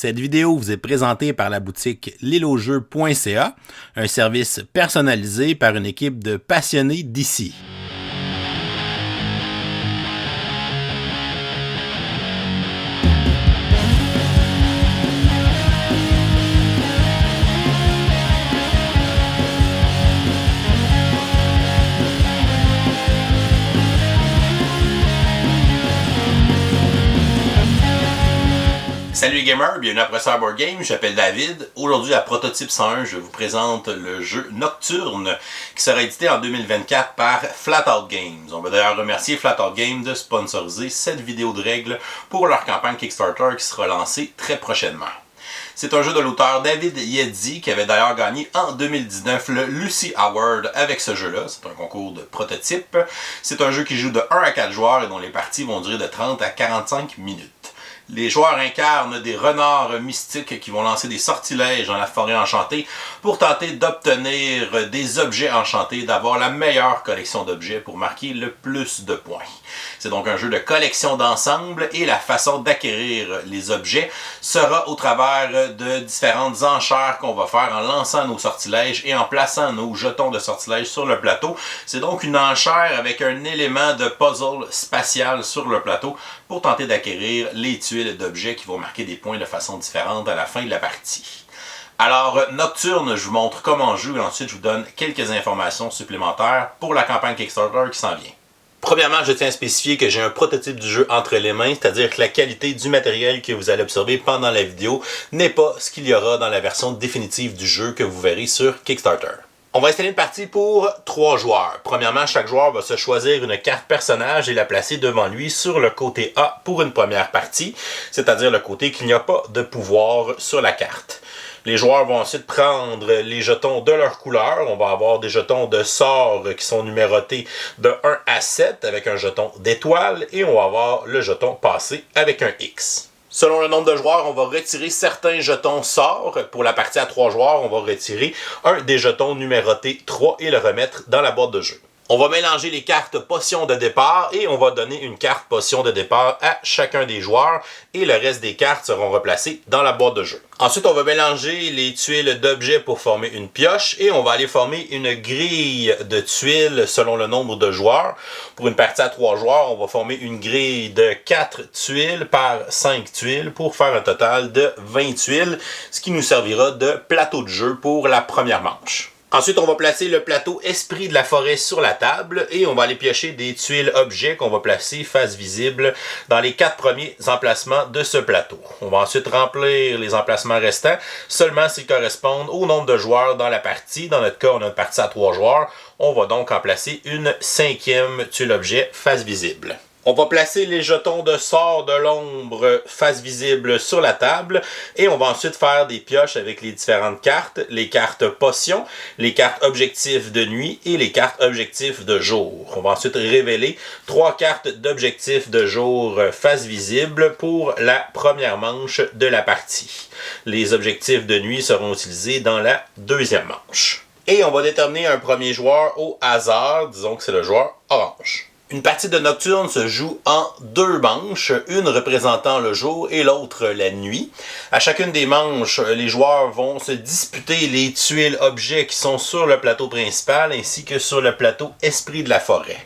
Cette vidéo vous est présentée par la boutique lilojeu.ca, un service personnalisé par une équipe de passionnés d'ici. Salut les gamers, bienvenue à Professeur Board Game, je m'appelle David. Aujourd'hui à Prototype 101, je vous présente le jeu Nocturne qui sera édité en 2024 par Flatout Games. On va d'ailleurs remercier Flatout Games de sponsoriser cette vidéo de règles pour leur campagne Kickstarter qui sera lancée très prochainement. C'est un jeu de l'auteur David Yedzi qui avait d'ailleurs gagné en 2019 le Lucy Award avec ce jeu-là. C'est un concours de prototype. C'est un jeu qui joue de 1 à 4 joueurs et dont les parties vont durer de 30 à 45 minutes. Les joueurs incarnent des renards mystiques qui vont lancer des sortilèges dans la forêt enchantée pour tenter d'obtenir des objets enchantés, d'avoir la meilleure collection d'objets pour marquer le plus de points. C'est donc un jeu de collection d'ensemble et la façon d'acquérir les objets sera au travers de différentes enchères qu'on va faire en lançant nos sortilèges et en plaçant nos jetons de sortilèges sur le plateau. C'est donc une enchère avec un élément de puzzle spatial sur le plateau pour tenter d'acquérir les tuiles d'objets qui vont marquer des points de façon différente à la fin de la partie. Alors, Nocturne, je vous montre comment jouer et ensuite je vous donne quelques informations supplémentaires pour la campagne Kickstarter qui s'en vient. Premièrement, je tiens à spécifier que j'ai un prototype du jeu entre les mains, c'est-à-dire que la qualité du matériel que vous allez observer pendant la vidéo n'est pas ce qu'il y aura dans la version définitive du jeu que vous verrez sur Kickstarter. On va installer une partie pour 3 joueurs. Premièrement, chaque joueur va se choisir une carte personnage et la placer devant lui sur le côté A pour une première partie, c'est-à-dire le côté qu'il n'y a pas de pouvoir sur la carte. Les joueurs vont ensuite prendre les jetons de leur couleur. On va avoir des jetons de sort qui sont numérotés de 1 à 7 avec un jeton d'étoile et on va avoir le jeton passé avec un X. Selon le nombre de joueurs, on va retirer certains jetons sorts. Pour la partie à 3 joueurs, on va retirer un des jetons numérotés 3 et le remettre dans la boîte de jeu. On va mélanger les cartes potions de départ et on va donner une carte potion de départ à chacun des joueurs et le reste des cartes seront replacées dans la boîte de jeu. Ensuite, on va mélanger les tuiles d'objets pour former une pioche et on va aller former une grille de tuiles selon le nombre de joueurs. Pour une partie à 3 joueurs, on va former une grille de 4 tuiles par 5 tuiles pour faire un total de 20 tuiles, ce qui nous servira de plateau de jeu pour la première manche. Ensuite, on va placer le plateau Esprit de la forêt sur la table et on va aller piocher des tuiles objets qu'on va placer face visible dans les 4 premiers emplacements de ce plateau. On va ensuite remplir les emplacements restants seulement s'ils correspondent au nombre de joueurs dans la partie. Dans notre cas, on a une partie à 3 joueurs. On va donc en placer une 5e tuile objet face visible. On va placer les jetons de sort de l'ombre face visible sur la table et on va ensuite faire des pioches avec les différentes cartes, les cartes potions, les cartes objectifs de nuit et les cartes objectifs de jour. On va ensuite révéler 3 cartes d'objectifs de jour face visible pour la première manche de la partie. Les objectifs de nuit seront utilisés dans la deuxième manche. Et on va déterminer un premier joueur au hasard, disons que c'est le joueur orange. Une partie de Nocturne se joue en 2 manches, une représentant le jour et l'autre la nuit. À chacune des manches, les joueurs vont se disputer les tuiles objets qui sont sur le plateau principal ainsi que sur le plateau Esprit de la forêt.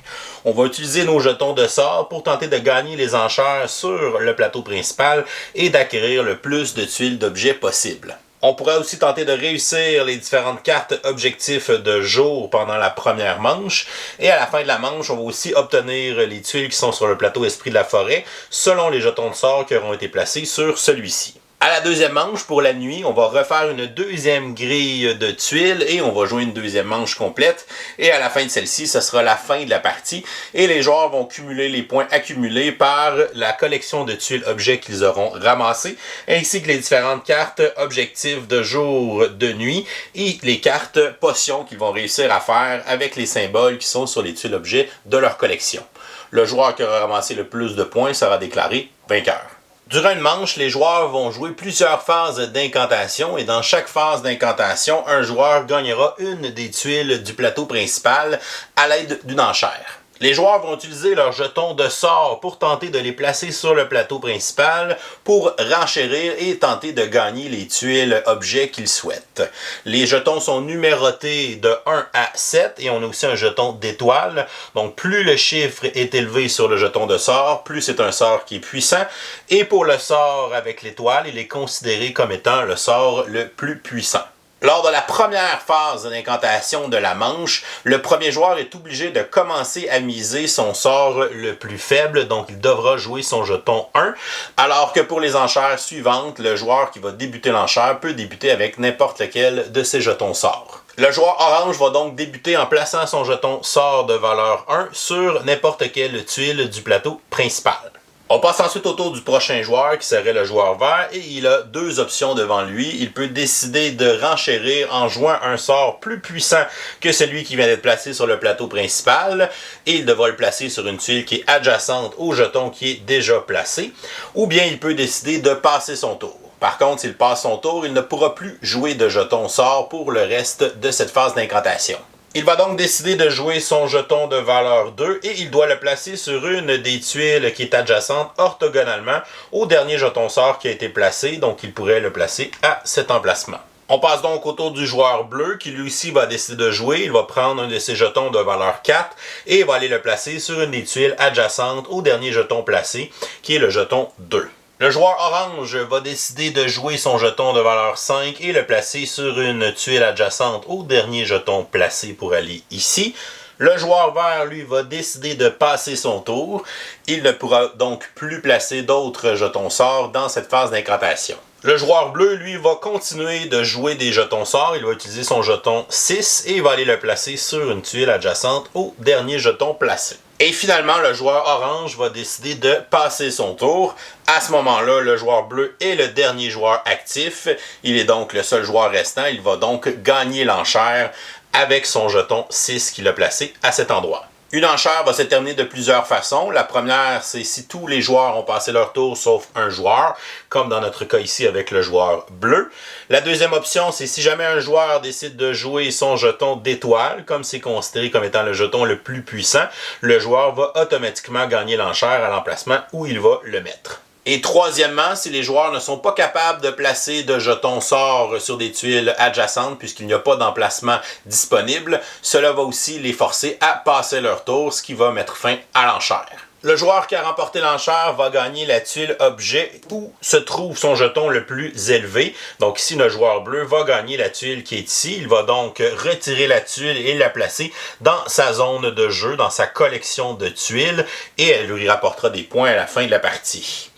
On va utiliser nos jetons de sort pour tenter de gagner les enchères sur le plateau principal et d'acquérir le plus de tuiles d'objets possible. On pourrait aussi tenter de réussir les différentes cartes objectifs de jour pendant la première manche. Et à la fin de la manche, on va aussi obtenir les tuiles qui sont sur le plateau Esprit de la forêt, selon les jetons de sort qui auront été placés sur celui-ci. À la deuxième manche, pour la nuit, on va refaire une deuxième grille de tuiles et on va jouer une deuxième manche complète. Et à la fin de celle-ci, ce sera la fin de la partie. Et les joueurs vont cumuler les points accumulés par la collection de tuiles objets qu'ils auront ramassés, ainsi que les différentes cartes objectifs de jour, de nuit et les cartes potions qu'ils vont réussir à faire avec les symboles qui sont sur les tuiles objets de leur collection. Le joueur qui aura ramassé le plus de points sera déclaré vainqueur. Durant une manche, les joueurs vont jouer plusieurs phases d'incantation et dans chaque phase d'incantation, un joueur gagnera une des tuiles du plateau principal à l'aide d'une enchère. Les joueurs vont utiliser leurs jetons de sort pour tenter de les placer sur le plateau principal pour renchérir et tenter de gagner les tuiles objets qu'ils souhaitent. Les jetons sont numérotés de 1 à 7 et on a aussi un jeton d'étoile. Donc plus le chiffre est élevé sur le jeton de sort, plus c'est un sort qui est puissant. Et pour le sort avec l'étoile, il est considéré comme étant le sort le plus puissant. Lors de la première phase d'incantation de la manche, le premier joueur est obligé de commencer à miser son sort le plus faible, donc il devra jouer son jeton 1, alors que pour les enchères suivantes, le joueur qui va débuter l'enchère peut débuter avec n'importe lequel de ses jetons sorts. Le joueur orange va donc débuter en plaçant son jeton sort de valeur 1 sur n'importe quelle tuile du plateau principal. On passe ensuite au tour du prochain joueur qui serait le joueur vert et il a deux options devant lui. Il peut décider de renchérir en jouant un sort plus puissant que celui qui vient d'être placé sur le plateau principal et il devra le placer sur une tuile qui est adjacente au jeton qui est déjà placé. Ou bien il peut décider de passer son tour. Par contre, s'il passe son tour, il ne pourra plus jouer de jeton sort pour le reste de cette phase d'incantation. Il va donc décider de jouer son jeton de valeur 2 et il doit le placer sur une des tuiles qui est adjacente orthogonalement au dernier jeton sort qui a été placé, donc il pourrait le placer à cet emplacement. On passe donc au tour du joueur bleu qui lui aussi va décider de jouer. Il va prendre un de ses jetons de valeur 4 et il va aller le placer sur une des tuiles adjacentes au dernier jeton placé qui est le jeton 2. Le joueur orange va décider de jouer son jeton de valeur 5 et le placer sur une tuile adjacente au dernier jeton placé pour aller ici. Le joueur vert, lui, va décider de passer son tour. Il ne pourra donc plus placer d'autres jetons sorts dans cette phase d'incantation. Le joueur bleu, lui, va continuer de jouer des jetons sorts. Il va utiliser son jeton 6 et il va aller le placer sur une tuile adjacente au dernier jeton placé. Et finalement, le joueur orange va décider de passer son tour. À ce moment-là, le joueur bleu est le dernier joueur actif. Il est donc le seul joueur restant. Il va donc gagner l'enchère avec son jeton 6 qu'il a placé à cet endroit. Une enchère va se terminer de plusieurs façons. La première, c'est si tous les joueurs ont passé leur tour sauf un joueur, comme dans notre cas ici avec le joueur bleu. La deuxième option, c'est si jamais un joueur décide de jouer son jeton d'étoile, comme c'est considéré comme étant le jeton le plus puissant, le joueur va automatiquement gagner l'enchère à l'emplacement où il va le mettre. Et troisièmement, si les joueurs ne sont pas capables de placer de jetons sorts sur des tuiles adjacentes puisqu'il n'y a pas d'emplacement disponible, cela va aussi les forcer à passer leur tour, ce qui va mettre fin à l'enchère. Le joueur qui a remporté l'enchère va gagner la tuile objet où se trouve son jeton le plus élevé. Donc ici, le joueur bleu va gagner la tuile qui est ici. Il va donc retirer la tuile et la placer dans sa zone de jeu, dans sa collection de tuiles, et elle lui rapportera des points à la fin de la partie.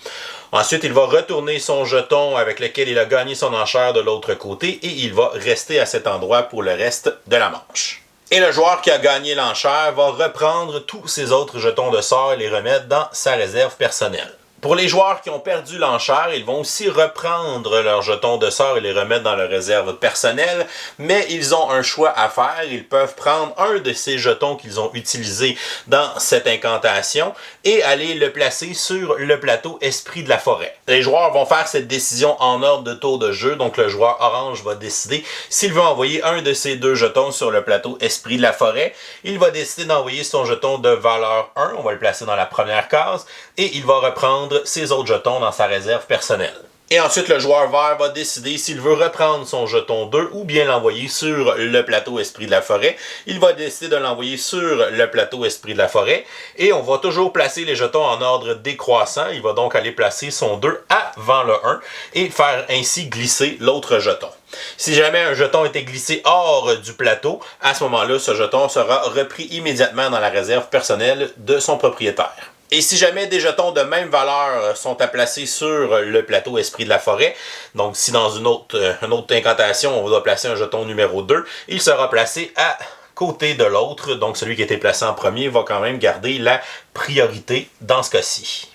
Ensuite, il va retourner son jeton avec lequel il a gagné son enchère de l'autre côté et il va rester à cet endroit pour le reste de la manche. Et le joueur qui a gagné l'enchère va reprendre tous ses autres jetons de sort et les remettre dans sa réserve personnelle. Pour les joueurs qui ont perdu l'enchère, ils vont aussi reprendre leurs jetons de sort et les remettre dans leur réserve personnelle, mais ils ont un choix à faire. Ils peuvent prendre un de ces jetons qu'ils ont utilisés dans cette incantation et aller le placer sur le plateau Esprit de la forêt. Les joueurs vont faire cette décision en ordre de tour de jeu, donc le joueur orange va décider s'il veut envoyer un de ces deux jetons sur le plateau Esprit de la forêt. Il va décider d'envoyer son jeton de valeur 1, on va le placer dans la première case, et il va reprendre ses autres jetons dans sa réserve personnelle. Et ensuite, le joueur vert va décider s'il veut reprendre son jeton 2 ou bien l'envoyer sur le plateau Esprit de la forêt. Il va décider de l'envoyer sur le plateau Esprit de la forêt et on va toujours placer les jetons en ordre décroissant. Il va donc aller placer son 2 avant le 1 et faire ainsi glisser l'autre jeton. Si jamais un jeton était glissé hors du plateau, à ce moment-là, ce jeton sera repris immédiatement dans la réserve personnelle de son propriétaire. Et si jamais des jetons de même valeur sont à placer sur le plateau Esprit de la forêt, donc si dans une autre incantation, on doit placer un jeton numéro 2, il sera placé à côté de l'autre, donc celui qui a été placé en premier va quand même garder la priorité dans ce cas-ci.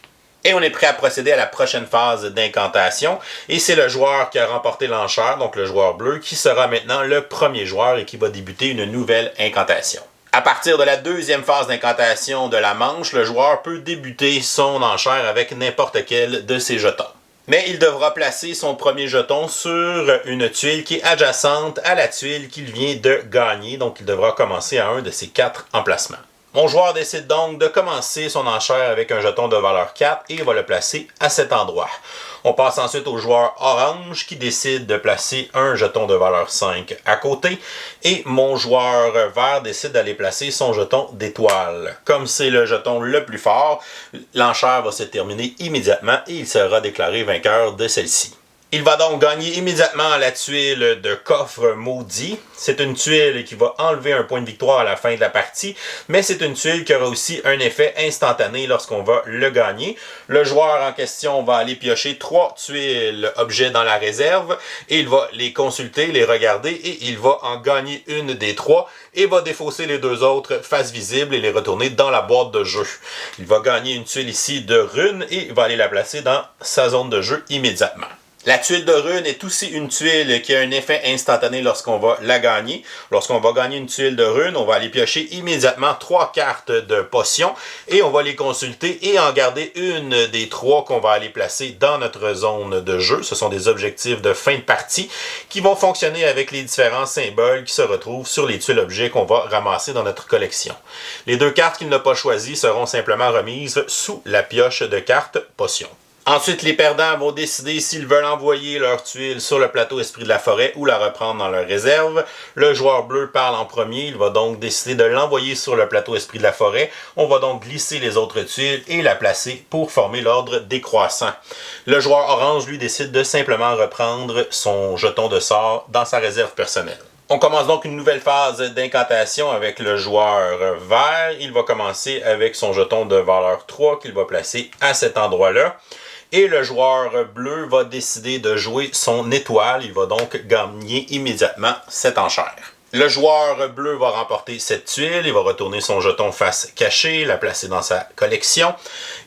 Et on est prêt à procéder à la prochaine phase d'incantation, et c'est le joueur qui a remporté l'enchère, donc le joueur bleu, qui sera maintenant le premier joueur et qui va débuter une nouvelle incantation. À partir de la deuxième phase d'incantation de la manche, le joueur peut débuter son enchère avec n'importe quel de ses jetons. Mais il devra placer son premier jeton sur une tuile qui est adjacente à la tuile qu'il vient de gagner, donc il devra commencer à un de ces 4 emplacements. Mon joueur décide donc de commencer son enchère avec un jeton de valeur 4 et va le placer à cet endroit. On passe ensuite au joueur orange qui décide de placer un jeton de valeur 5 à côté et mon joueur vert décide d'aller placer son jeton d'étoile. Comme c'est le jeton le plus fort, l'enchère va se terminer immédiatement et il sera déclaré vainqueur de celle-ci. Il va donc gagner immédiatement la tuile de coffre maudit. C'est une tuile qui va enlever un point de victoire à la fin de la partie, mais c'est une tuile qui aura aussi un effet instantané lorsqu'on va le gagner. Le joueur en question va aller piocher 3 tuiles objets dans la réserve et il va les consulter, les regarder et il va en gagner une des 3 et va défausser les 2 autres face visible et les retourner dans la boîte de jeu. Il va gagner une tuile ici de rune et il va aller la placer dans sa zone de jeu immédiatement. La tuile de rune est aussi une tuile qui a un effet instantané lorsqu'on va la gagner. Lorsqu'on va gagner une tuile de rune, on va aller piocher immédiatement 3 cartes de potions et on va les consulter et en garder une des 3 qu'on va aller placer dans notre zone de jeu. Ce sont des objectifs de fin de partie qui vont fonctionner avec les différents symboles qui se retrouvent sur les tuiles objets qu'on va ramasser dans notre collection. Les 2 cartes qu'il n'a pas choisies seront simplement remises sous la pioche de cartes potions. Ensuite, les perdants vont décider s'ils veulent envoyer leur tuile sur le plateau Esprit de la Forêt ou la reprendre dans leur réserve. Le joueur bleu parle en premier, il va donc décider de l'envoyer sur le plateau Esprit de la Forêt. On va donc glisser les autres tuiles et la placer pour former l'ordre décroissant. Le joueur orange, lui, décide de simplement reprendre son jeton de sort dans sa réserve personnelle. On commence donc une nouvelle phase d'incantation avec le joueur vert. Il va commencer avec son jeton de valeur 3 qu'il va placer à cet endroit-là. Et le joueur bleu va décider de jouer son étoile. Il va donc gagner immédiatement cette enchère. Le joueur bleu va remporter cette tuile. Il va retourner son jeton face cachée, la placer dans sa collection.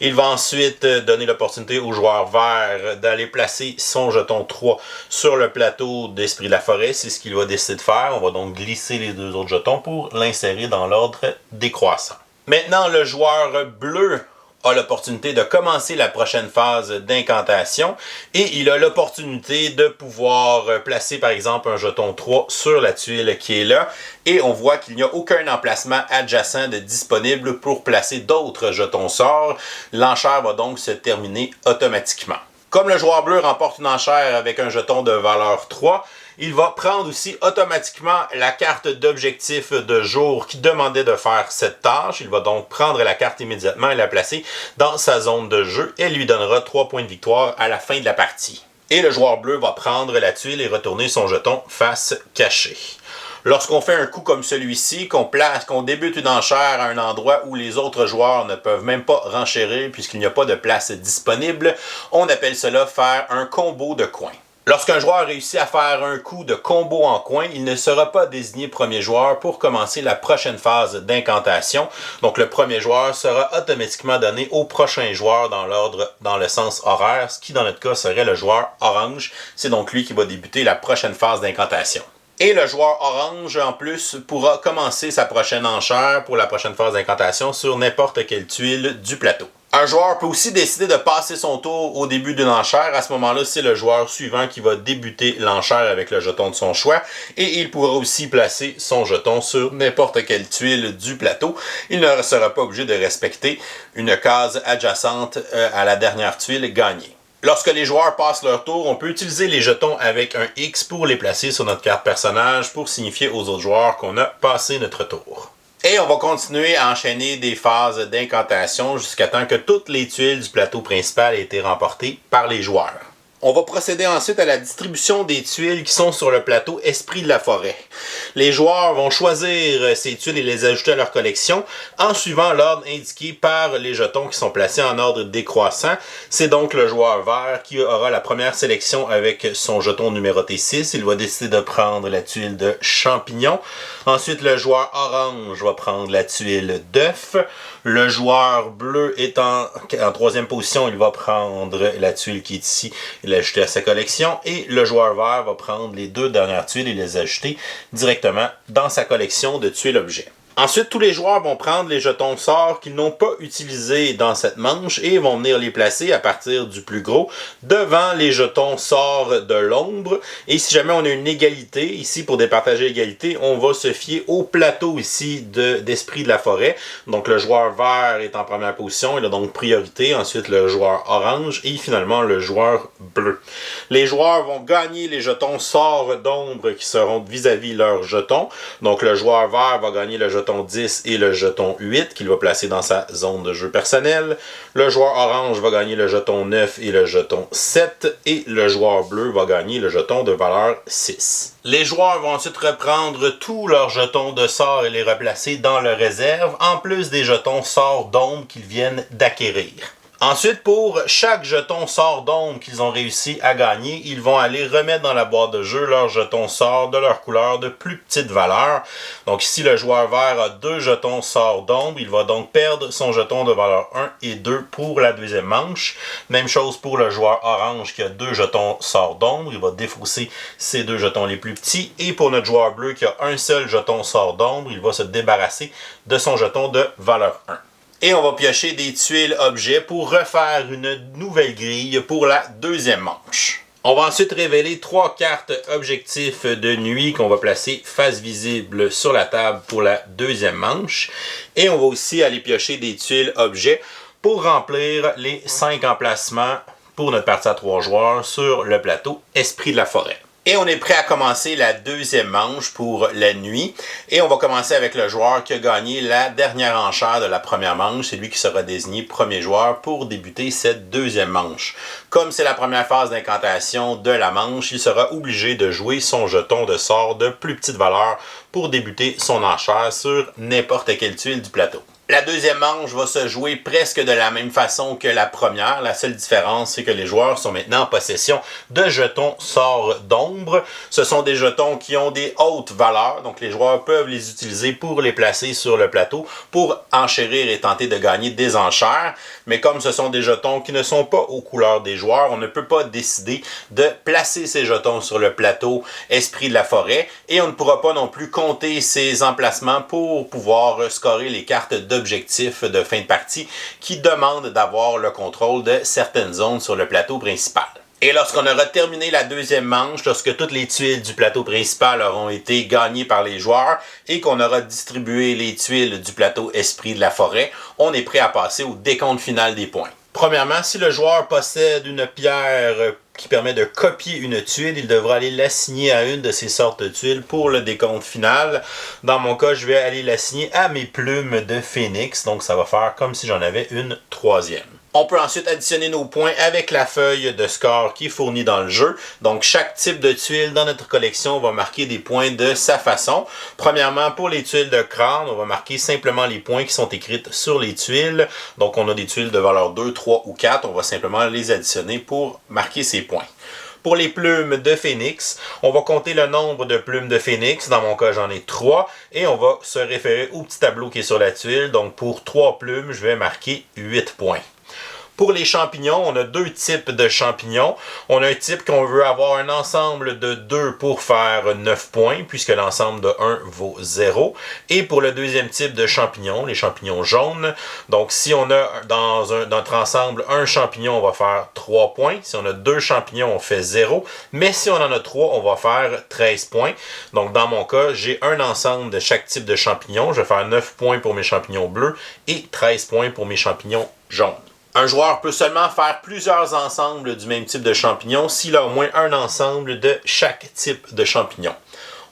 Il va ensuite donner l'opportunité au joueur vert d'aller placer son jeton 3 sur le plateau d'Esprit de la Forêt. C'est ce qu'il va décider de faire. On va donc glisser les 2 autres jetons pour l'insérer dans l'ordre décroissant. Maintenant, le joueur bleu a l'opportunité de commencer la prochaine phase d'incantation et il a l'opportunité de pouvoir placer par exemple un jeton 3 sur la tuile qui est là et on voit qu'il n'y a aucun emplacement adjacent de disponible pour placer d'autres jetons sorts. L'enchère va donc se terminer automatiquement. Comme le joueur bleu remporte une enchère avec un jeton de valeur 3, il va prendre aussi automatiquement la carte d'objectif de jour qui demandait de faire cette tâche. Il va donc prendre la carte immédiatement et la placer dans sa zone de jeu. Elle lui donnera 3 points de victoire à la fin de la partie. Et le joueur bleu va prendre la tuile et retourner son jeton face cachée. Lorsqu'on fait un coup comme celui-ci, qu'on débute une enchère à un endroit où les autres joueurs ne peuvent même pas renchérir puisqu'il n'y a pas de place disponible, on appelle cela faire un combo de coins. Lorsqu'un joueur réussit à faire un coup de combo en coin, il ne sera pas désigné premier joueur pour commencer la prochaine phase d'incantation. Donc le premier joueur sera automatiquement donné au prochain joueur dans l'ordre, dans le sens horaire, ce qui dans notre cas serait le joueur orange. C'est donc lui qui va débuter la prochaine phase d'incantation. Et le joueur orange, en plus, pourra commencer sa prochaine enchère pour la prochaine phase d'incantation sur n'importe quelle tuile du plateau. Un joueur peut aussi décider de passer son tour au début d'une enchère. À ce moment-là, c'est le joueur suivant qui va débuter l'enchère avec le jeton de son choix. Et il pourra aussi placer son jeton sur n'importe quelle tuile du plateau. Il ne sera pas obligé de respecter une case adjacente à la dernière tuile gagnée. Lorsque les joueurs passent leur tour, on peut utiliser les jetons avec un X pour les placer sur notre carte personnage pour signifier aux autres joueurs qu'on a passé notre tour. Et on va continuer à enchaîner des phases d'incantation jusqu'à temps que toutes les tuiles du plateau principal aient été remportées par les joueurs. On va procéder ensuite à la distribution des tuiles qui sont sur le plateau Esprit de la Forêt. Les joueurs vont choisir ces tuiles et les ajouter à leur collection en suivant l'ordre indiqué par les jetons qui sont placés en ordre décroissant. C'est donc le joueur vert qui aura la première sélection avec son jeton numéroté 6. Il va décider de prendre la tuile de champignon. Ensuite, le joueur orange va prendre la tuile d'œuf. Le joueur bleu est en troisième position. Il va prendre la tuile qui est ici et l'ajouter à sa collection. Et le joueur vert va prendre les 2 dernières tuiles et les ajouter directement dans sa collection de tuiles objets. Ensuite, tous les joueurs vont prendre les jetons sorts qu'ils n'ont pas utilisés dans cette manche et vont venir les placer à partir du plus gros devant les jetons sorts de l'ombre. Et si jamais on a une égalité, ici pour départager l'égalité, on va se fier au plateau ici d'Esprit de la Forêt. Donc le joueur vert est en première position, il a donc priorité. Ensuite le joueur orange et finalement le joueur bleu. Les joueurs vont gagner les jetons sorts d'ombre qui seront vis-à-vis leurs jetons. Donc le joueur vert va gagner le jeton 10 et le jeton 8 qu'il va placer dans sa zone de jeu personnelle. Le joueur orange va gagner le jeton 9 et le jeton 7 et le joueur bleu va gagner le jeton de valeur 6. Les joueurs vont ensuite reprendre tous leurs jetons de sort et les replacer dans leur réserve, en plus des jetons sorts d'ombre qu'ils viennent d'acquérir. Ensuite, pour chaque jeton sort d'ombre qu'ils ont réussi à gagner, ils vont aller remettre dans la boîte de jeu leurs jetons sort de leur couleur de plus petite valeur. Donc ici, le joueur vert a 2 jetons sort d'ombre. Il va donc perdre son jeton de valeur 1 et 2 pour la deuxième manche. Même chose pour le joueur orange qui a 2 jetons sort d'ombre. Il va défausser ses 2 jetons les plus petits. Et pour notre joueur bleu qui a un seul jeton sort d'ombre, il va se débarrasser de son jeton de valeur 1. Et on va piocher des tuiles objets pour refaire une nouvelle grille pour la deuxième manche. On va ensuite révéler 3 cartes objectifs de nuit qu'on va placer face visible sur la table pour la deuxième manche. Et on va aussi aller piocher des tuiles objets pour remplir les 5 emplacements pour notre partie à 3 joueurs sur le plateau Esprit de la Forêt. Et on est prêt à commencer la deuxième manche pour la nuit. Et on va commencer avec le joueur qui a gagné la dernière enchère de la première manche. C'est lui qui sera désigné premier joueur pour débuter cette deuxième manche. Comme c'est la première phase d'incantation de la manche, il sera obligé de jouer son jeton de sort de plus petite valeur pour débuter son enchère sur n'importe quelle tuile du plateau. La deuxième manche va se jouer presque de la même façon que la première. La seule différence, c'est que les joueurs sont maintenant en possession de jetons sorts d'ombre. Ce sont des jetons qui ont des hautes valeurs, donc les joueurs peuvent les utiliser pour les placer sur le plateau pour enchérir et tenter de gagner des enchères. Mais comme ce sont des jetons qui ne sont pas aux couleurs des joueurs, on ne peut pas décider de placer ces jetons sur le plateau Esprit de la Forêt et on ne pourra pas non plus compter ces emplacements pour pouvoir scorer les cartes d'objectifs de fin de partie qui demandent d'avoir le contrôle de certaines zones sur le plateau principal. Et lorsqu'on aura terminé la deuxième manche, lorsque toutes les tuiles du plateau principal auront été gagnées par les joueurs et qu'on aura distribué les tuiles du plateau Esprit de la Forêt, on est prêt à passer au décompte final des points. Premièrement, si le joueur possède une pierre qui permet de copier une tuile, il devra aller l'assigner à une de ces sortes de tuiles pour le décompte final. Dans mon cas, je vais aller l'assigner à mes plumes de phénix, donc ça va faire comme si j'en avais une troisième. On peut ensuite additionner nos points avec la feuille de score qui est fournie dans le jeu. Donc chaque type de tuile dans notre collection va marquer des points de sa façon. Premièrement, pour les tuiles de crâne, on va marquer simplement les points qui sont écrites sur les tuiles. Donc on a des tuiles de valeur 2, 3 ou 4. On va simplement les additionner pour marquer ces points. Pour les plumes de phénix, on va compter le nombre de plumes de phénix. Dans mon cas, j'en ai 3. Et on va se référer au petit tableau qui est sur la tuile. Donc pour 3 plumes, je vais marquer 8 points. Pour les champignons, on a 2 types de champignons. On a un type qu'on veut avoir un ensemble de 2 pour faire 9 points, puisque l'ensemble de 1 vaut 0. Et pour le deuxième type de champignons, les champignons jaunes, donc si on a dans notre ensemble un champignon, on va faire 3 points. Si on a 2 champignons, on fait 0. Mais si on en a 3, on va faire 13 points. Donc dans mon cas, j'ai un ensemble de chaque type de champignon. Je vais faire 9 points pour mes champignons bleus et 13 points pour mes champignons jaunes. Un joueur peut seulement faire plusieurs ensembles du même type de champignon s'il a au moins un ensemble de chaque type de champignon.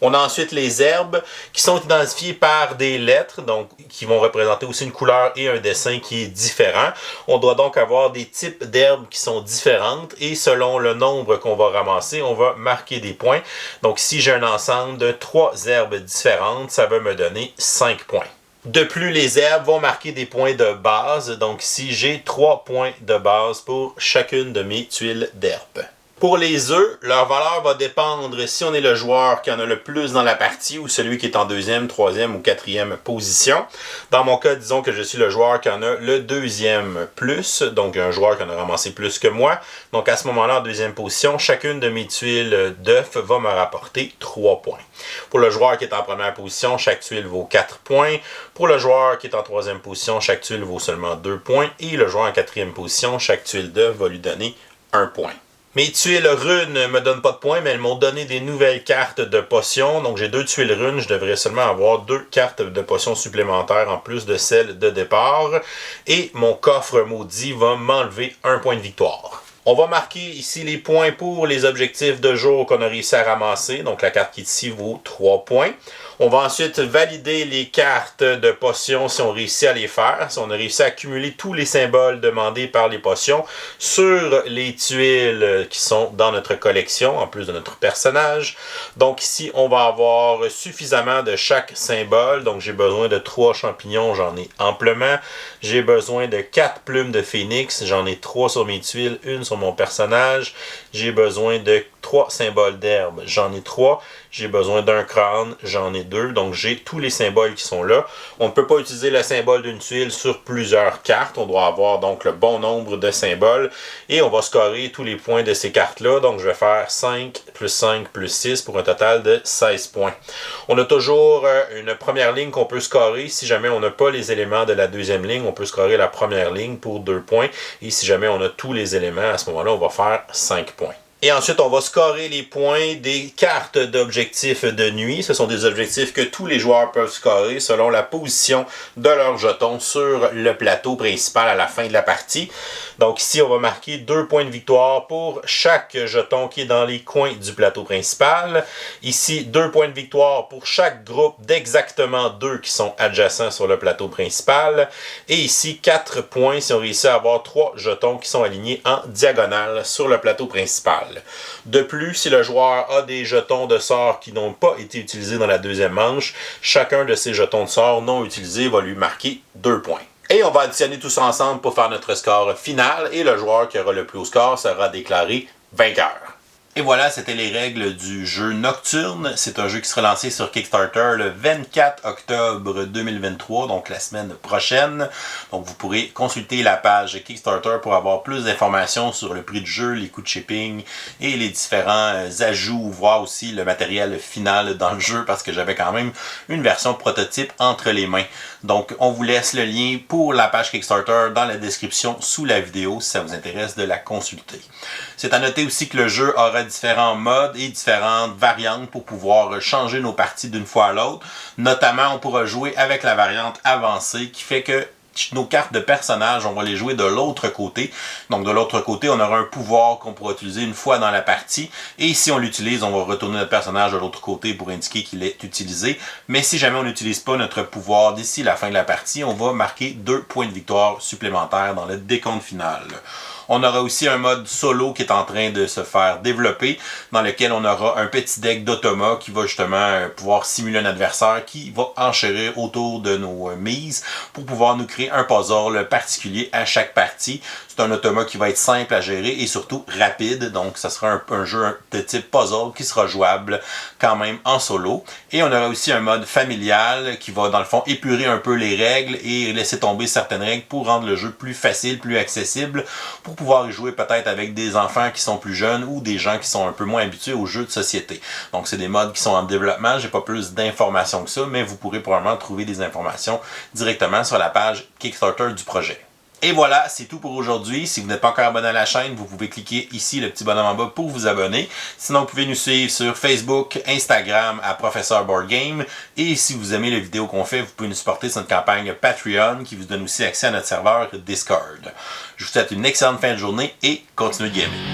On a ensuite les herbes qui sont identifiées par des lettres, donc qui vont représenter aussi une couleur et un dessin qui est différent. On doit donc avoir des types d'herbes qui sont différentes et selon le nombre qu'on va ramasser, on va marquer des points. Donc si j'ai un ensemble de 3 herbes différentes, ça va me donner 5 points. De plus, les herbes vont marquer des points de base. Donc, si j'ai 3 points de base pour chacune de mes tuiles d'herbes. Pour les œufs, leur valeur va dépendre si on est le joueur qui en a le plus dans la partie ou celui qui est en deuxième, troisième ou quatrième position. Dans mon cas, disons que je suis le joueur qui en a le deuxième plus, donc un joueur qui en a ramassé plus que moi. Donc à ce moment-là, en deuxième position, chacune de mes tuiles d'œufs va me rapporter 3 points. Pour le joueur qui est en première position, chaque tuile vaut 4 points. Pour le joueur qui est en troisième position, chaque tuile vaut seulement 2 points. Et le joueur en quatrième position, chaque tuile d'œuf va lui donner 1 point. Mes tuiles runes ne me donnent pas de points, mais elles m'ont donné des nouvelles cartes de potions. Donc j'ai 2 tuiles runes, je devrais seulement avoir 2 cartes de potions supplémentaires en plus de celles de départ. Et mon coffre maudit va m'enlever 1 point de victoire. On va marquer ici les points pour les objectifs de jour qu'on a réussi à ramasser. Donc la carte qui est ici vaut 3 points. On va ensuite valider les cartes de potions si on réussit à les faire. Si on a réussi à accumuler tous les symboles demandés par les potions sur les tuiles qui sont dans notre collection, en plus de notre personnage. Donc ici, on va avoir suffisamment de chaque symbole. Donc j'ai besoin de 3 champignons, j'en ai amplement. J'ai besoin de 4 plumes de phénix, j'en ai 3 sur mes tuiles, 1 sur mon personnage. J'ai besoin de 3 symboles d'herbe, j'en ai 3. J'ai besoin d'un crâne, j'en ai 2. Donc j'ai tous les symboles qui sont là. On ne peut pas utiliser le symbole d'une tuile sur plusieurs cartes. On doit avoir donc le bon nombre de symboles. Et on va scorer tous les points de ces cartes-là. Donc je vais faire 5 plus 5 plus 6 pour un total de 16 points. On a toujours une première ligne qu'on peut scorer. Si jamais on n'a pas les éléments de la deuxième ligne, on peut scorer la première ligne pour 2 points. Et si jamais on a tous les éléments, à ce moment-là, on va faire 5 points. Et ensuite, on va scorer les points des cartes d'objectifs de nuit. Ce sont des objectifs que tous les joueurs peuvent scorer selon la position de leur jeton sur le plateau principal à la fin de la partie. Donc ici, on va marquer 2 points de victoire pour chaque jeton qui est dans les coins du plateau principal. Ici, 2 points de victoire pour chaque groupe d'exactement 2 qui sont adjacents sur le plateau principal. Et ici, 4 points si on réussit à avoir 3 jetons qui sont alignés en diagonale sur le plateau principal. De plus, si le joueur a des jetons de sort qui n'ont pas été utilisés dans la deuxième manche, chacun de ces jetons de sort non utilisés va lui marquer 2 points. Et on va additionner tout ça ensemble pour faire notre score final et le joueur qui aura le plus haut score sera déclaré vainqueur. Et voilà, c'était les règles du jeu Nocturne. C'est un jeu qui sera lancé sur Kickstarter le 24 octobre 2023, donc la semaine prochaine. Donc vous pourrez consulter la page Kickstarter pour avoir plus d'informations sur le prix du jeu, les coûts de shipping et les différents ajouts, voir aussi le matériel final dans le jeu parce que j'avais quand même une version prototype entre les mains. Donc on vous laisse le lien pour la page Kickstarter dans la description sous la vidéo si ça vous intéresse de la consulter. C'est à noter aussi que le jeu aura différents modes et différentes variantes pour pouvoir changer nos parties d'une fois à l'autre. Notamment, on pourra jouer avec la variante avancée qui fait que nos cartes de personnages, on va les jouer de l'autre côté. Donc de l'autre côté, on aura un pouvoir qu'on pourra utiliser une fois dans la partie. Et si on l'utilise, on va retourner notre personnage de l'autre côté pour indiquer qu'il est utilisé. Mais si jamais on n'utilise pas notre pouvoir d'ici la fin de la partie, on va marquer 2 points de victoire supplémentaires dans le décompte final. On aura aussi un mode solo qui est en train de se faire développer, dans lequel on aura un petit deck d'automat qui va justement pouvoir simuler un adversaire qui va enchérir autour de nos mises pour pouvoir nous créer un puzzle particulier à chaque partie. C'est un automat qui va être simple à gérer et surtout rapide, donc ça sera un jeu de type puzzle qui sera jouable quand même en solo. Et on aura aussi un mode familial qui va dans le fond épurer un peu les règles et laisser tomber certaines règles pour rendre le jeu plus facile, plus accessible, pour pouvoir y jouer peut-être avec des enfants qui sont plus jeunes ou des gens qui sont un peu moins habitués aux jeux de société. Donc c'est des modes qui sont en développement, j'ai pas plus d'informations que ça, mais vous pourrez probablement trouver des informations directement sur la page Kickstarter du projet. Et voilà, c'est tout pour aujourd'hui. Si vous n'êtes pas encore abonné à la chaîne, vous pouvez cliquer ici, le petit bonhomme en bas, pour vous abonner. Sinon, vous pouvez nous suivre sur Facebook, Instagram à Professeur Board Game. Et si vous aimez les vidéos qu'on fait, vous pouvez nous supporter sur notre campagne Patreon qui vous donne aussi accès à notre serveur Discord. Je vous souhaite une excellente fin de journée et continuez de gamer.